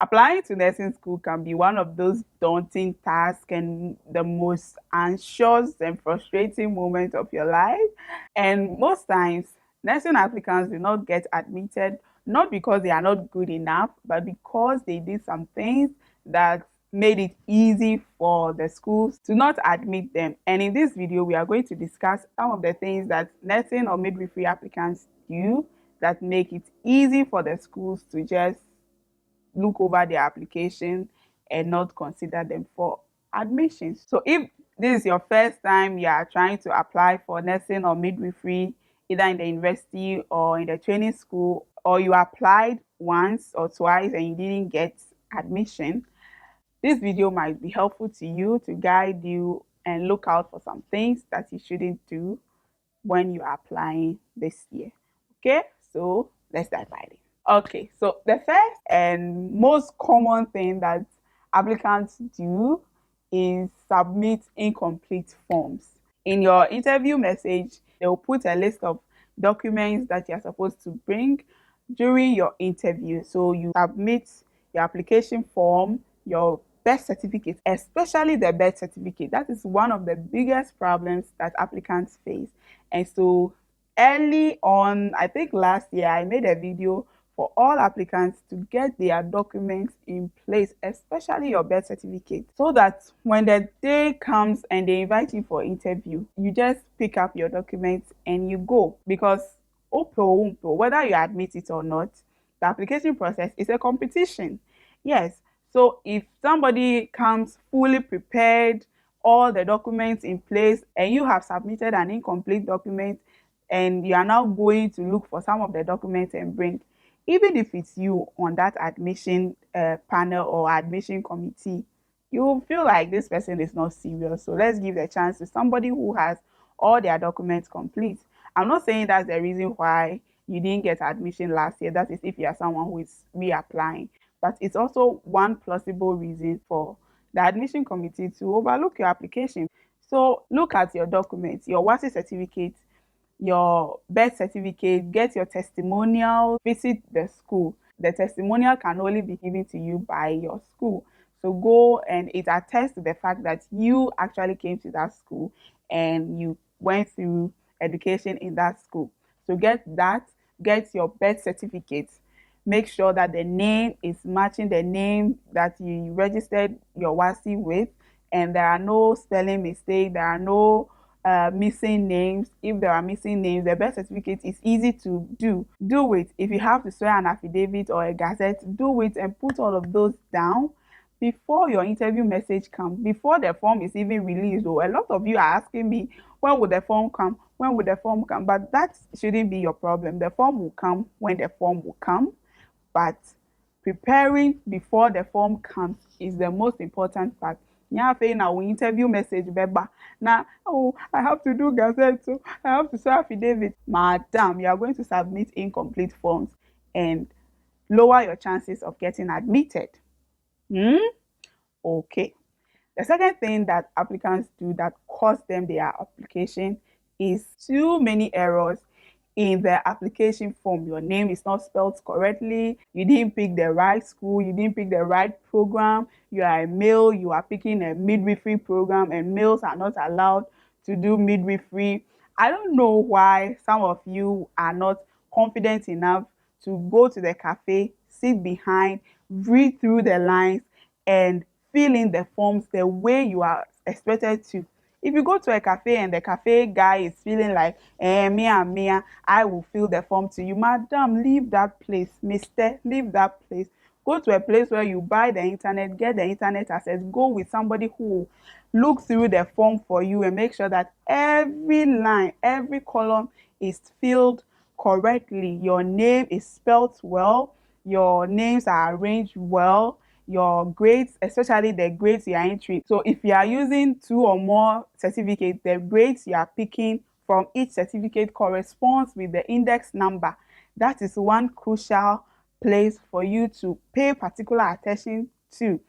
Applying to nursing school can be one of those daunting tasks and the most anxious and frustrating moment of your life. And most times, nursing applicants do not get admitted not because they are not good enough, but because they did some things that made it easy for the schools to not admit them. And in this video, we are going to discuss some of the things that nursing or midwifery applicants do that make it easy for the schools to just look over their application and not consider them for admissions. So if this is your first time you are trying to apply for nursing or midwifery, either in the university or in the training school, or you applied once or twice and you didn't get admission, this video might be helpful to you to guide you and look out for some things that you shouldn't do when you are applying this year. Okay, so let's dive right in. Okay, so the first and most common thing that applicants do is submit incomplete forms. In your interview message, they'll put a list of documents that you're supposed to bring during your interview. So you submit your application form, your birth certificate, especially the birth certificate. That is one of the biggest problems that applicants face. And so early on, I think last year, I made a video for all applicants to get their documents in place, especially your birth certificate, so that when the day comes and they invite you for interview, you just pick up your documents and you go. Because whether you admit it or not, the application process is a competition. Yes. So if somebody comes fully prepared, all the documents in place, and you have submitted an incomplete document, and you are now going to look for some of the documents and bring, even if it's you on that admission panel or admission committee, you will feel like this person is not serious. So let's give the chance to somebody who has all their documents complete. I'm not saying that's the reason why you didn't get admission last year. That is if you are someone who is reapplying. But it's also one plausible reason for the admission committee to overlook your application. So look at your documents, your WASI certificate, your birth certificate, get your testimonial, visit the school. The testimonial can only be given to you by your school. So go, and it attests to the fact that you actually came to that school and you went through education in that school. So get that, get your birth certificate. Make sure that the name is matching the name that you registered your WASI with, and there are no spelling mistakes, there are no missing names. If there are missing names, the birth certificate is easy to do. Do it. If you have to swear an affidavit or a gazette, do it and put all of those down before your interview message comes, before the form is even released. A lot of you are asking me, when will the form come? When will the form come? But that shouldn't be your problem. The form will come when the form will come. But preparing before the form comes is the most important part. Now interview message beba. Now, oh, I have to do gazette, so I have to say affidavit. Madam, you are going to submit incomplete forms and lower your chances of getting admitted. Okay. The second thing that applicants do that cost them their application is too many errors in the application form. Your name is not spelled correctly, you didn't pick the right school, you didn't pick the right program, you are a male, you are picking a midwifery program, and males are not allowed to do midwifery. I don't know why some of you are not confident enough to go to the cafe, sit behind, read through the lines, and fill in the forms the way you are expected to. If you go to a cafe and the cafe guy is feeling like, Mia, I will fill the form to you. Madam, leave that place. Mister, leave that place. Go to a place where you buy the internet, get the internet access, go with somebody who will look through the form for you and make sure that every line, every column is filled correctly. Your name is spelled well, your names are arranged well, your grades, especially the grades you are entering. So if you are using 2 or more certificates, the grades you are picking from each certificate corresponds with the index number. That is one crucial place for you to pay particular attention to,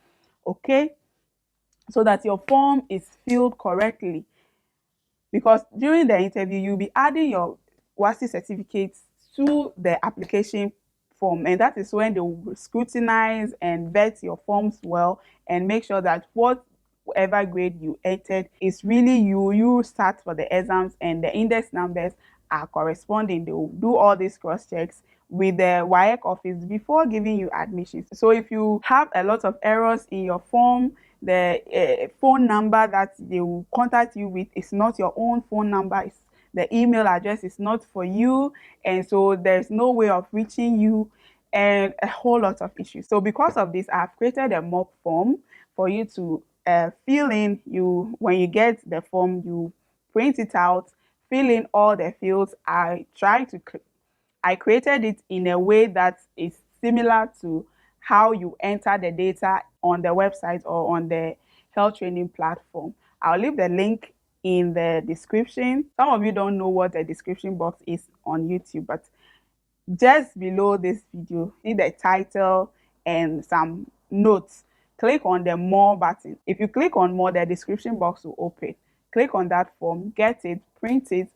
okay? So that your form is filled correctly. Because during the interview, you'll be adding your WASI certificates to the application form, and that is when they will scrutinize and vet your forms well and make sure that whatever grade you entered is really you start for the exams and the index numbers are corresponding. They will do all these cross checks with the WAEC office before giving you admissions. So if you have a lot of errors in your form, the phone number that they will contact you with is not your own phone number, the email address is not for you, and so there's no way of reaching you, and a whole lot of issues. So because of this, I've created a mock form for you to fill in. When you get the form, you print it out, fill in all the fields. I created it in a way that is similar to how you enter the data on the website or on the health training platform. I'll leave the link in the description. Some of you don't know what the description box is on YouTube, but just below this video, see the title and some notes. Click on the more button. If you click on more, the description box will open. Click on that form, get it, print it,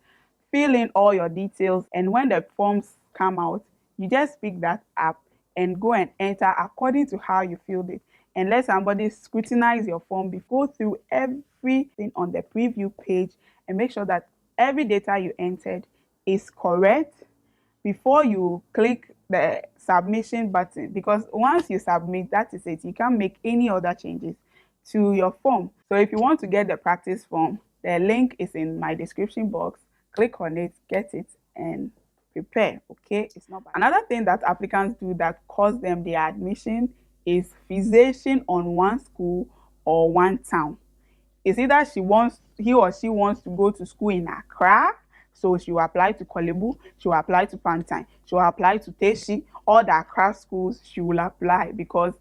fill in all your details, and when the forms come out, you just pick that up and go and enter according to how you filled it. And let somebody scrutinize your form, go through everything on the preview page and make sure that every data you entered is correct before you click the submission button, because once you submit, that is it. You can't make any other changes to your form. So if you want to get the practice form, the link is in my description box. Click on it, get it, and prepare. Okay, it's not bad. Another thing that applicants do that costs them their admission is fixation on one school or one town. It's either he or she wants to go to school in Accra, so she will apply to Kolebu, she will apply to Pantine, she will apply to Teshi, all the Accra schools she will apply, because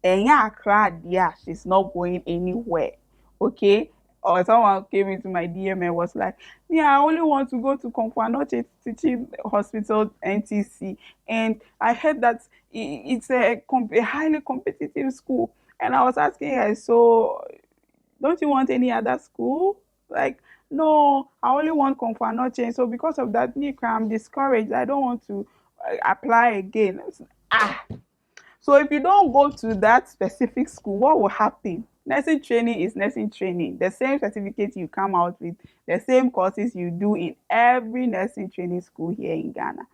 Accra, yeah, she's not going anywhere. Okay? Or someone came into my DM and was like, yeah, I only want to go to Konkwanoche Teaching Hospital NTC, and I heard that it's a highly competitive school. And I was asking her, so don't you want any other school? Like, no, I only want Konkwanoche. So because of that, I'm discouraged. I don't want to apply again. Ah, so if you don't go to that specific school, what will happen? Nursing training is nursing training. The same certificate you come out with, the same courses you do in every nursing training school here in Ghana.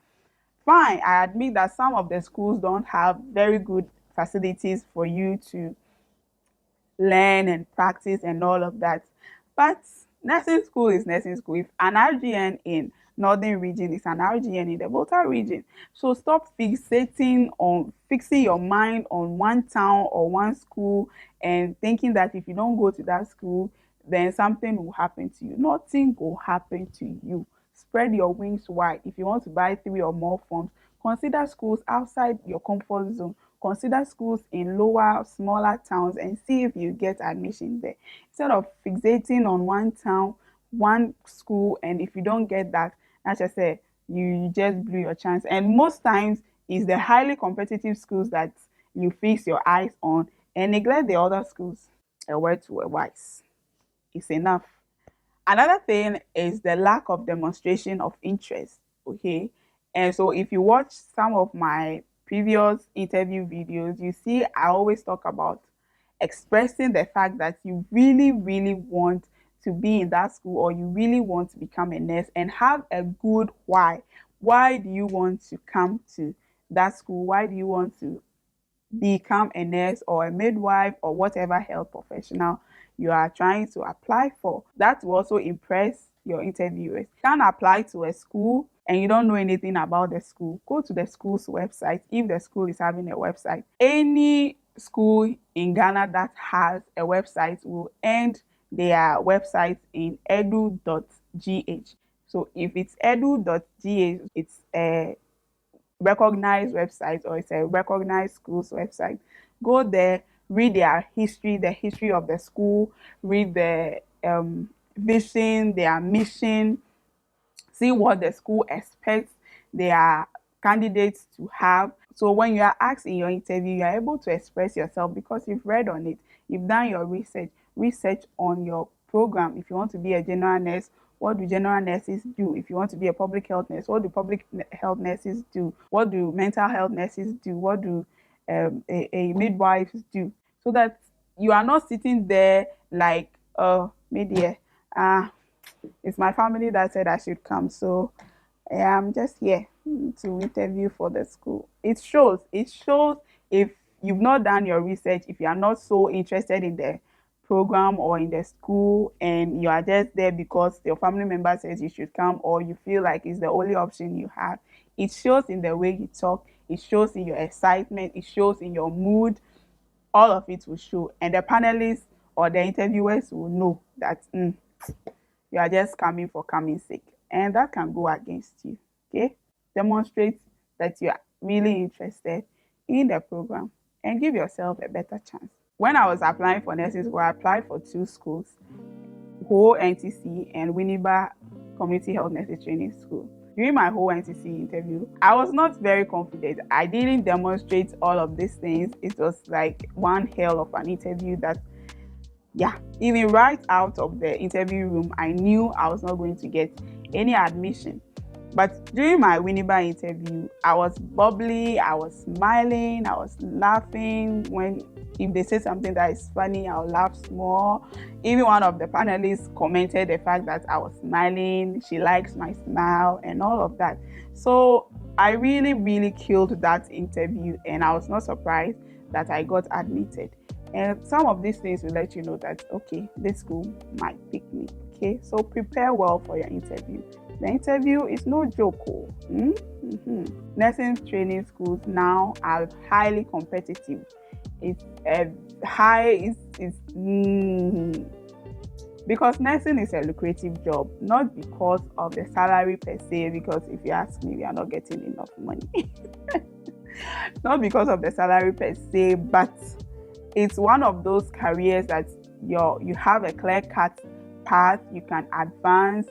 Fine, I admit that some of the schools don't have very good facilities for you to learn and practice and all of that. But nursing school is nursing school. If an RGN in northern region is an RGN in the Volta region. So stop fixing your mind on one town or one school and thinking that if you don't go to that school, then something will happen to you. Nothing will happen to you. Spread your wings wide. If you want to buy 3 or more forms, consider schools outside your comfort zone. Consider schools in lower, smaller towns and see if you get admission there. Instead of fixating on one town, one school, and if you don't get that, as I said, you just blew your chance. And most times, it's the highly competitive schools that you fix your eyes on and neglect the other schools. A word to a wise. It's enough. Another thing is the lack of demonstration of interest. Okay. And so if you watch some of my previous interview videos, you see I always talk about expressing the fact that you really, really want to be in that school, or you really want to become a nurse, and have a good why. Why do you want to come to that school? Why do you want to become a nurse or a midwife or whatever health professional you are trying to apply for? That will also impress your interviewers. You can't apply to a school and you don't know anything about the school. Go to the school's website if the school is having a website. Any school in Ghana that has a website will end their website in edu.gh. So if it's edu.gh, it's a recognized website or it's a recognized school's website. Go there, read their history, the history of the school, read the vision, their mission, see what the school expects their candidates to have. So when you are asked in your interview, you are able to express yourself because you've read on it, you've done your research on your program. If you want to be a general nurse What do general nurses do? If you want to be a public health nurse, what do public health nurses do? What do mental health nurses do? What do a midwives do? So that you are not sitting there like, media, it's my family that said I should come. So yeah, I'm just here to interview for the school. It shows if you've not done your research, if you are not so interested in the program or in the school, and you are just there because your family member says you should come, or you feel like it's the only option you have. It shows in the way you talk, it shows in your excitement, it shows in your mood. All of it will show, and the panelists or the interviewers will know that you are just coming for coming sake, and that can go against you. Okay, demonstrate that you are really interested in the program and give yourself a better chance. When I was applying for nursing school, I applied for two schools, whole NTC and Winneba Community Health Nurses Training School. During my whole NTC interview, I was not very confident. I didn't demonstrate all of these things. It was like one hell of an interview that, yeah, even right out of the interview room, I knew I was not going to get any admission. But during my Winneba interview, I was bubbly, I was smiling, I was laughing. If they say something that is funny, I'll laugh more. Even one of the panelists commented the fact that I was smiling, she likes my smile and all of that. So I really, really killed that interview, and I was not surprised that I got admitted. And some of these things will let you know that, okay, this school might pick me. Okay, so prepare well for your interview. The interview is no joke. Nursing training schools now are highly competitive. It's because nursing is a lucrative job, not because of the salary per se. Because if you ask me, we are not getting enough money. Not because of the salary per se, but it's one of those careers that you have a clear-cut path, you can advance,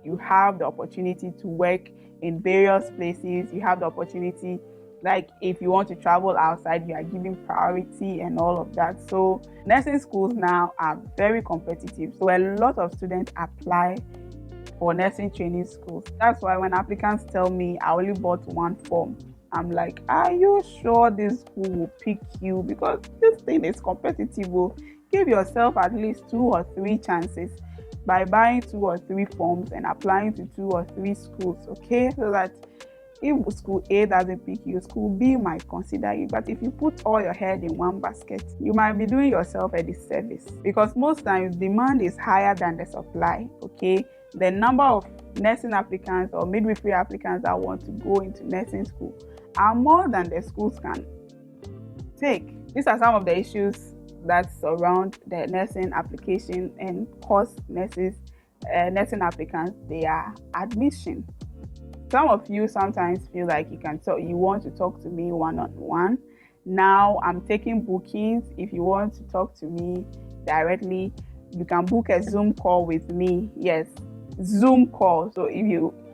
you have the opportunity to work in various places, you have the opportunity, like if you want to travel outside, you are given priority and all of that. So nursing schools now are very competitive. So a lot of students apply for nursing training schools. That's why when applicants tell me I only bought one form, I'm like, are you sure this school will pick you? Because this thing is competitive. Give yourself at least 2 or 3 chances by buying 2 or 3 forms and applying to 2 or 3 schools, okay? So that if school A doesn't pick you, school B might consider you. But if you put all your head in one basket, you might be doing yourself a disservice, because most times demand is higher than the supply, okay? The number of nursing applicants or midwifery applicants that want to go into nursing school are more than the schools can take. These are some of the issues that surround the nursing application and cost nursing applicants their admission. Some of you sometimes feel like you want to talk to me one-on-one. Now I'm taking bookings. If you want to talk to me directly, you can book a Zoom call with me. Yes, Zoom call. So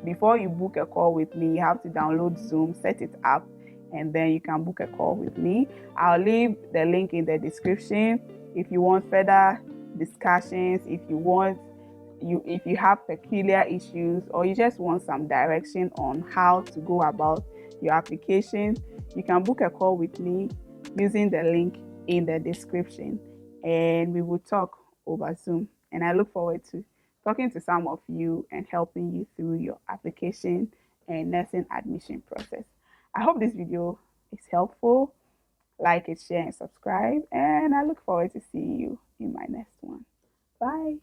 before you book a call with me, you have to download Zoom, set it up, and then you can book a call with me. I'll leave the link in the description if you want further discussions, if you have peculiar issues, or you just want some direction on how to go about your application. You can book a call with me using the link in the description, and we will talk over Zoom. And I look forward to talking to some of you and helping you through your application and nursing admission process. I hope this video is helpful. Like it, share, and subscribe. And I look forward to seeing you in my next one. Bye.